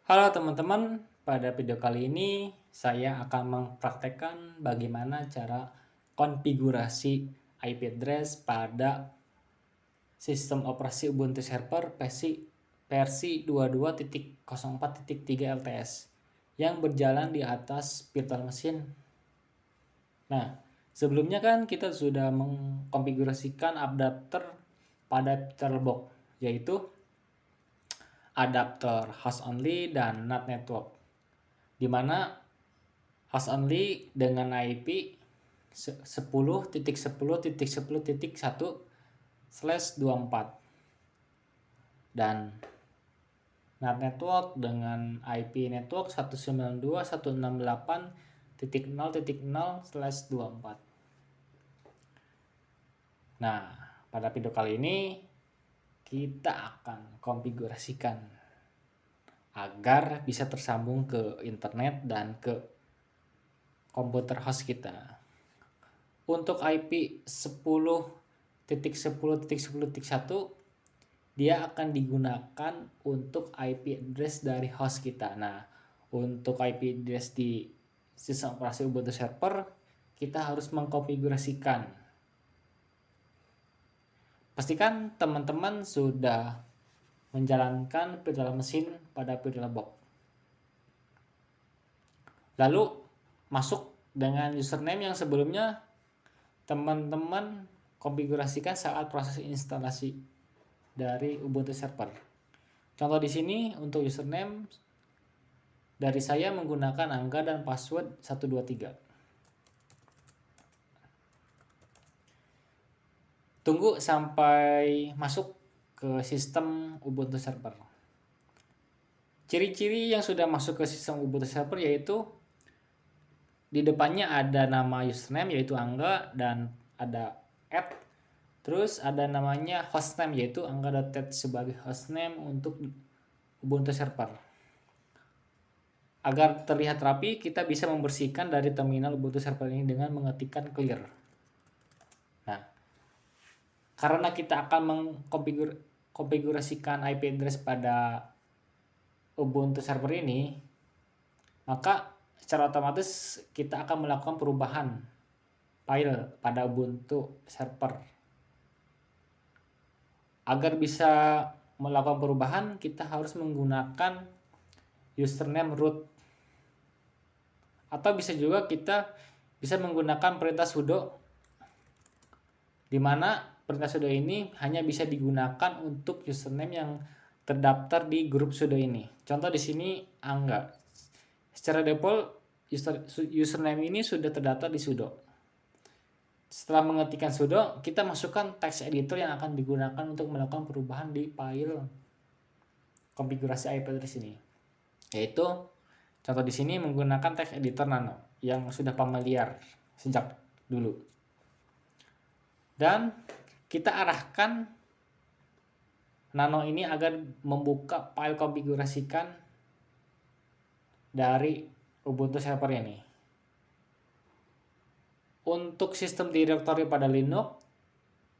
Halo teman-teman, pada video kali ini saya akan mempraktekkan bagaimana cara konfigurasi IP address pada sistem operasi Ubuntu server versi 22.04.3 LTS yang berjalan di atas virtual machine. Nah, sebelumnya kan kita sudah mengkonfigurasikan adapter pada VirtualBox, yaitu adapter host only dan NAT network, di mana host only dengan IP 10.10.10.1/24 dan NAT network dengan IP network 192.168.0.0/24. Nah, pada video kali ini kita akan konfigurasikan agar bisa tersambung ke internet dan ke komputer host kita. Untuk IP 10.10.10.1 dia akan digunakan untuk IP address dari host kita. Nah, untuk IP address di sistem operasi Ubuntu server kita harus mengkonfigurasikan. Pastikan teman-teman sudah menjalankan virtual machine pada VirtualBox. Lalu masuk dengan username yang sebelumnya teman-teman konfigurasikan saat proses instalasi dari Ubuntu server. Contoh di sini untuk username dari saya menggunakan angka dan password 123. Tunggu sampai masuk ke sistem Ubuntu server. Ciri-ciri yang sudah masuk ke sistem Ubuntu server yaitu di depannya ada nama username yaitu Angga dan ada add. Terus ada namanya hostname yaitu angga.tet sebagai hostname untuk Ubuntu server. Agar terlihat rapi, kita bisa membersihkan dari terminal Ubuntu server ini dengan mengetikkan clear. Nah, karena kita akan mengkonfigurasikan IP address pada Ubuntu server ini, maka secara otomatis kita akan melakukan perubahan file pada Ubuntu server. Agar bisa melakukan perubahan, kita harus menggunakan username root. Atau bisa juga kita bisa menggunakan perintah sudo, di mana perintah sudo ini hanya bisa digunakan untuk username yang terdaftar di grup sudo ini. Contoh di sini Angga. Secara default username ini sudah terdaftar di sudo. Setelah mengetikkan sudo, kita masukkan text editor yang akan digunakan untuk melakukan perubahan di file konfigurasi IP address ini. Yaitu contoh di sini menggunakan text editor Nano yang sudah familiar sejak dulu. Dan kita arahkan Nano ini agar membuka file konfigurasikan dari Ubuntu server ini. Untuk sistem direktori pada Linux,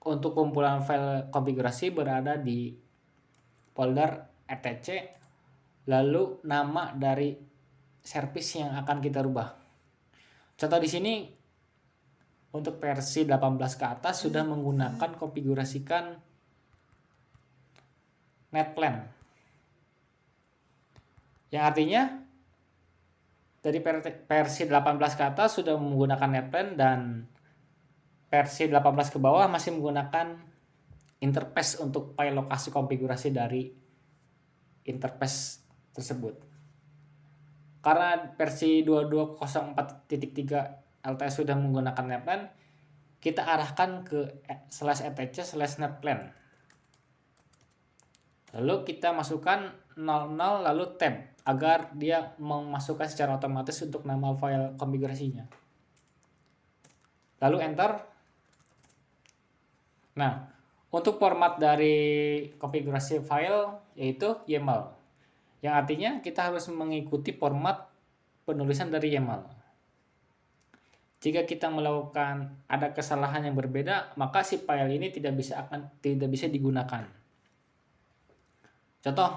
untuk kumpulan file konfigurasi berada di folder etc. Lalu nama dari service yang akan kita rubah. Contoh di sini untuk versi 18 ke atas sudah menggunakan konfigurasikan NetPlan. Yang artinya dari versi 18 ke atas sudah menggunakan NetPlan dan versi 18 ke bawah masih menggunakan interface untuk file lokasi konfigurasi dari interface tersebut. Karena versi 2204.3 LTS sudah menggunakan NetPlan, kita arahkan ke /etc/netplan. Lalu kita masukkan 00 lalu tab agar dia memasukkan secara otomatis untuk nama file konfigurasinya. Lalu enter. Nah, untuk format dari konfigurasi file yaitu YAML, yang artinya kita harus mengikuti format penulisan dari YAML. Jika kita melakukan ada kesalahan yang berbeda, maka si file ini tidak bisa digunakan. Contoh,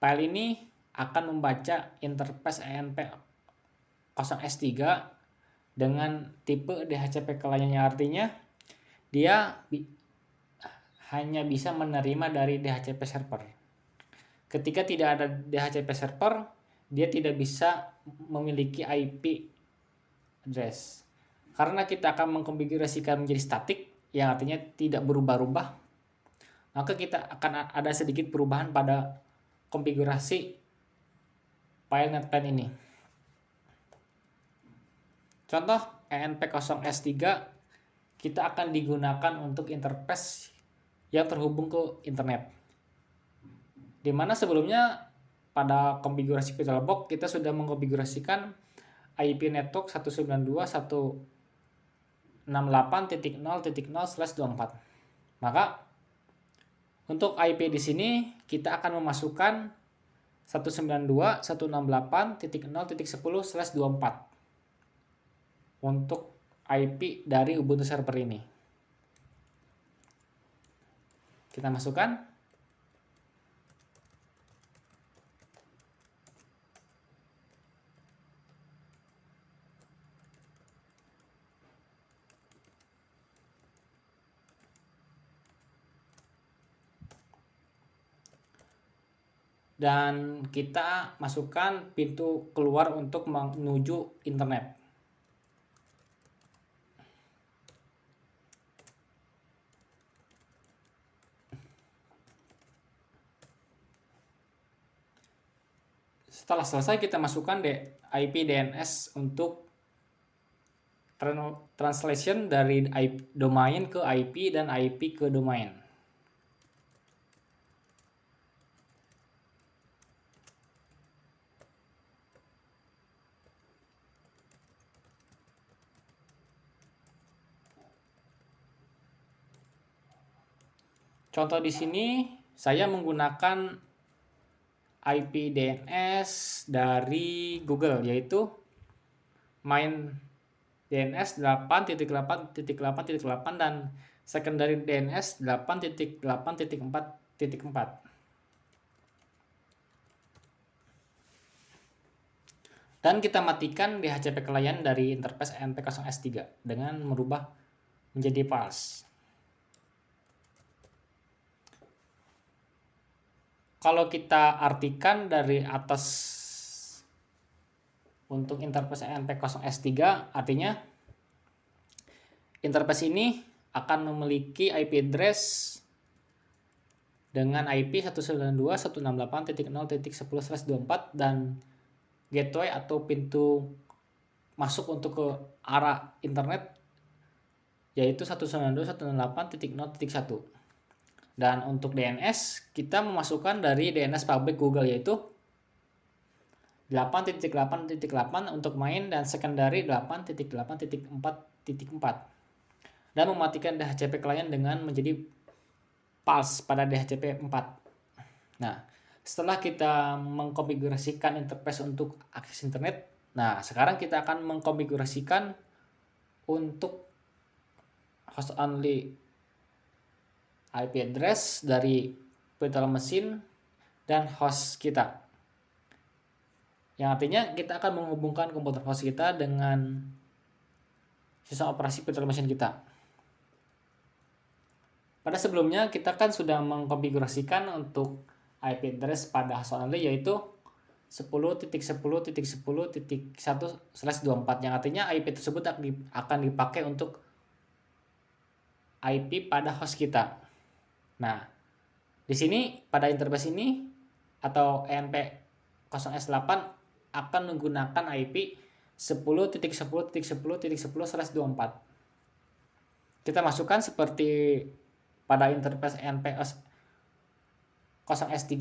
File ini akan membaca interface ENP0S3 dengan tipe DHCP client, yang artinya dia hanya bisa menerima dari DHCP server. Ketika tidak ada DHCP server, dia tidak bisa memiliki IP address. Karena kita akan mengkonfigurasikan menjadi statik, yang artinya tidak berubah-ubah, maka kita akan ada sedikit perubahan pada konfigurasi file netplan ini. Contoh ENP0S3 kita akan digunakan untuk interface yang terhubung ke internet. Dimana sebelumnya pada konfigurasi VirtualBox kita sudah mengkonfigurasikan IP network 192.168.0.0/24. Maka untuk IP di sini kita akan memasukkan 192.168.0.10/24 untuk IP dari Ubuntu server ini. Kita masukkan. Dan kita masukkan pintu keluar untuk menuju internet. Setelah selesai, kita masukkan IP DNS untuk translation dari domain ke IP dan IP ke domain. Contoh di sini saya menggunakan IP DNS dari Google, yaitu main DNS 8.8.8.8 dan secondary DNS 8.8.4.4. Dan kita matikan DHCP client dari interface ENP0S3 dengan merubah menjadi false. Kalau kita artikan dari atas untuk interface ENP0S3, artinya interface ini akan memiliki IP address dengan IP 192.168.0.10/24 dan gateway atau pintu masuk untuk ke arah internet yaitu 192.168.0.1. Dan untuk DNS kita memasukkan dari DNS public Google yaitu 8.8.8 untuk main dan secondary 8.8.4.4 dan mematikan DHCP client dengan menjadi false pada DHCP 4. Nah, setelah kita mengkonfigurasikan interface untuk akses internet, nah sekarang kita akan mengkonfigurasikan untuk host only IP address dari virtual machine dan host kita. Yang artinya kita akan menghubungkan komputer host kita dengan sistem operasi virtual machine kita. Pada sebelumnya kita kan sudah mengkonfigurasikan untuk IP address pada host only yaitu 10.10.10.1/24 yang artinya IP tersebut akan dipakai untuk IP pada host kita. Nah, di sini pada interface ini atau ENP0S8 akan menggunakan IP 10.10.10.10/24. Kita masukkan seperti pada interface ENP0S3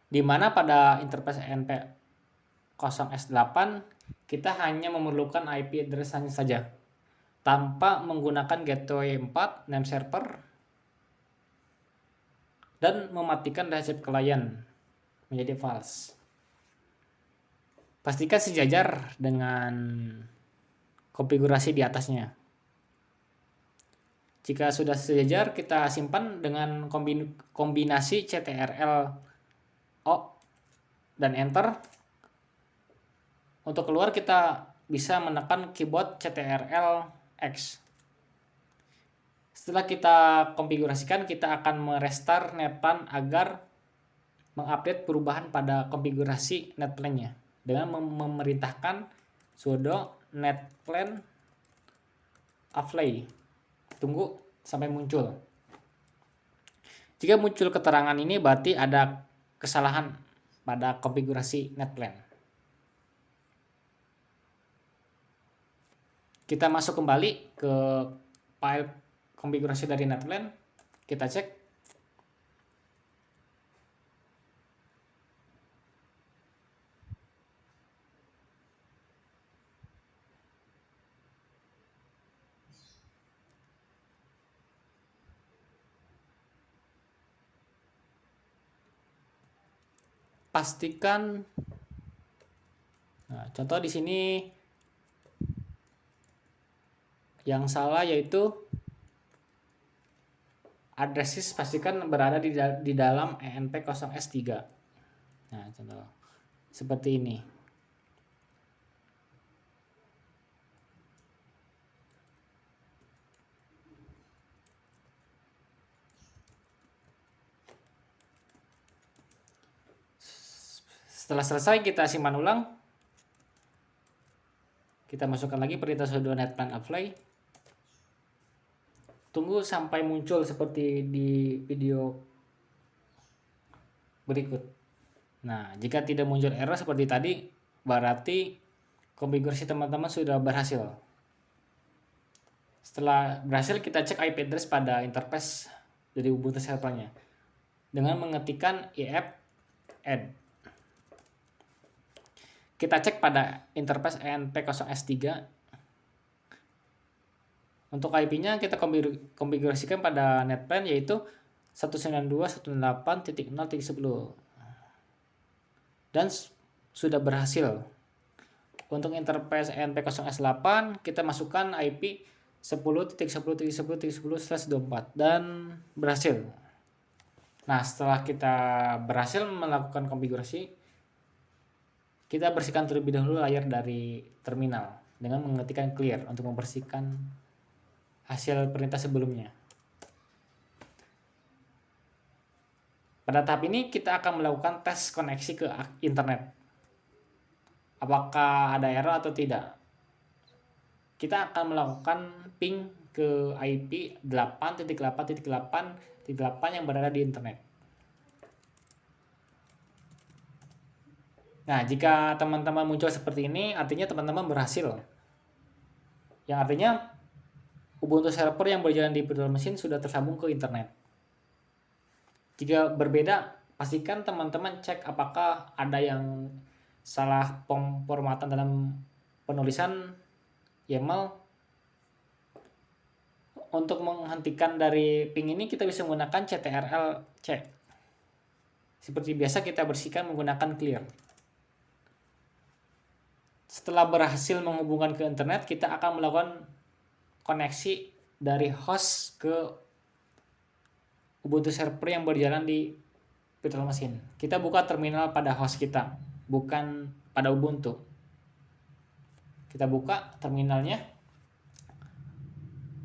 di mana pada interface ENP0S8 kita hanya memerlukan IP address saja tanpa menggunakan gateway 4, name server, dan mematikan resep klien menjadi false. Pastikan sejajar dengan konfigurasi di atasnya. Jika sudah sejajar, kita simpan dengan kombinasi CTRL O dan Enter. Untuk keluar kita bisa menekan keyboard CTRL X. Setelah kita konfigurasikan, kita akan merestart netplan agar mengupdate perubahan pada konfigurasi netplan-nya dengan memerintahkan sudo netplan apply. Tunggu sampai muncul. Jika muncul keterangan ini berarti ada kesalahan pada konfigurasi netplan. Kita masuk kembali ke file konfigurasi dari netplan. Kita cek. Pastikan, nah, contoh di sini yang salah yaitu addresses pastikan berada di dalam ENP0S3. Nah, contoh seperti ini. Setelah selesai kita simpan ulang. Kita masukkan lagi perintah sudo netplan apply. Tunggu sampai muncul seperti di video berikut. Nah, jika tidak muncul error seperti tadi, berarti konfigurasi teman-teman sudah berhasil. Setelah berhasil, kita cek IP address pada interface dari Ubuntu servernya dengan mengetikkan if add. Kita cek pada interface ENP0S3. Untuk IP-nya kita konfigurasikan pada netplan yaitu 192.168.0.10 dan sudah berhasil. Untuk interface ENP0S8 kita masukkan IP 10.10.10.10/24 dan berhasil. Nah, setelah kita berhasil melakukan konfigurasi, kita bersihkan terlebih dahulu layar dari terminal dengan mengetikkan clear untuk membersihkan hasil perintah sebelumnya. Pada tahap ini kita akan melakukan tes koneksi ke internet. Apakah ada error atau tidak? Kita akan melakukan ping ke IP 8.8.8.8 yang berada di internet. Nah, jika teman-teman muncul seperti ini, artinya teman-teman berhasil. Yang artinya Ubuntu server yang berjalan di virtual machine sudah tersambung ke internet. Jika berbeda, pastikan teman-teman cek apakah ada yang salah pemformatan dalam penulisan YAML. Untuk menghentikan dari ping ini kita bisa menggunakan CTRL-C. Seperti biasa kita bersihkan menggunakan clear. Setelah berhasil menghubungkan ke internet, kita akan melakukan koneksi dari host ke Ubuntu server yang berjalan di virtual machine. Kita buka terminal pada host kita, bukan pada Ubuntu. Kita buka terminalnya.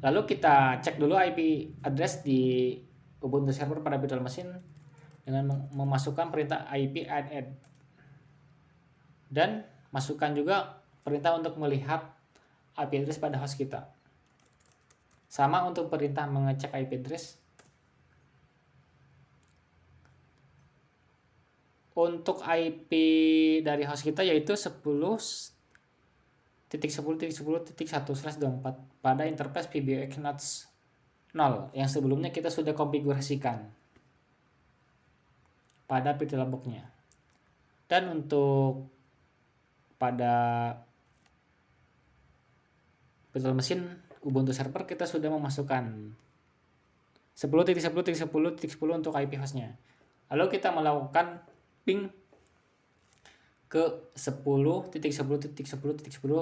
Lalu kita cek dulu IP address di Ubuntu server pada virtual machine dengan memasukkan perintah IP add. Dan masukkan juga perintah untuk melihat IP address pada host kita. Sama untuk perintah mengecek IP address. Untuk IP dari host kita yaitu 10.10.10.1/24 pada interface PBX Nodes 0 yang sebelumnya kita sudah konfigurasikan pada VirtualBox-nya. Dan untuk pada virtual machine Ubuntu server kita sudah memasukkan 10.10.10.10 untuk IP hostnya. Lalu kita melakukan ping ke 10.10.10.10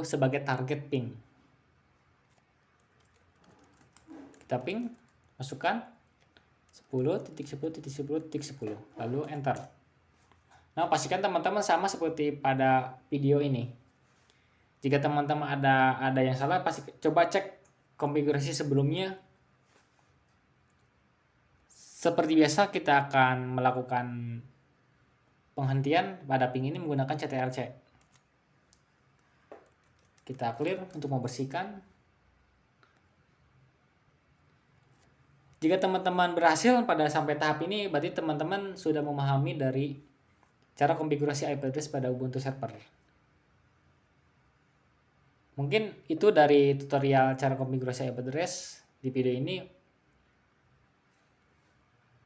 sebagai target ping. Kita ping, masukkan 10.10.10.10, lalu enter. Nah, pastikan teman-teman sama seperti pada video ini. Jika teman-teman ada yang salah, pasti coba cek konfigurasi sebelumnya. Seperti biasa, kita akan melakukan penghentian pada ping ini menggunakan ctrl-c. Kita clear untuk membersihkan. Jika teman-teman berhasil pada sampai tahap ini, berarti teman-teman sudah memahami dari cara konfigurasi IP address pada Ubuntu server. Mungkin itu dari tutorial cara konfigurasi IP address di video ini.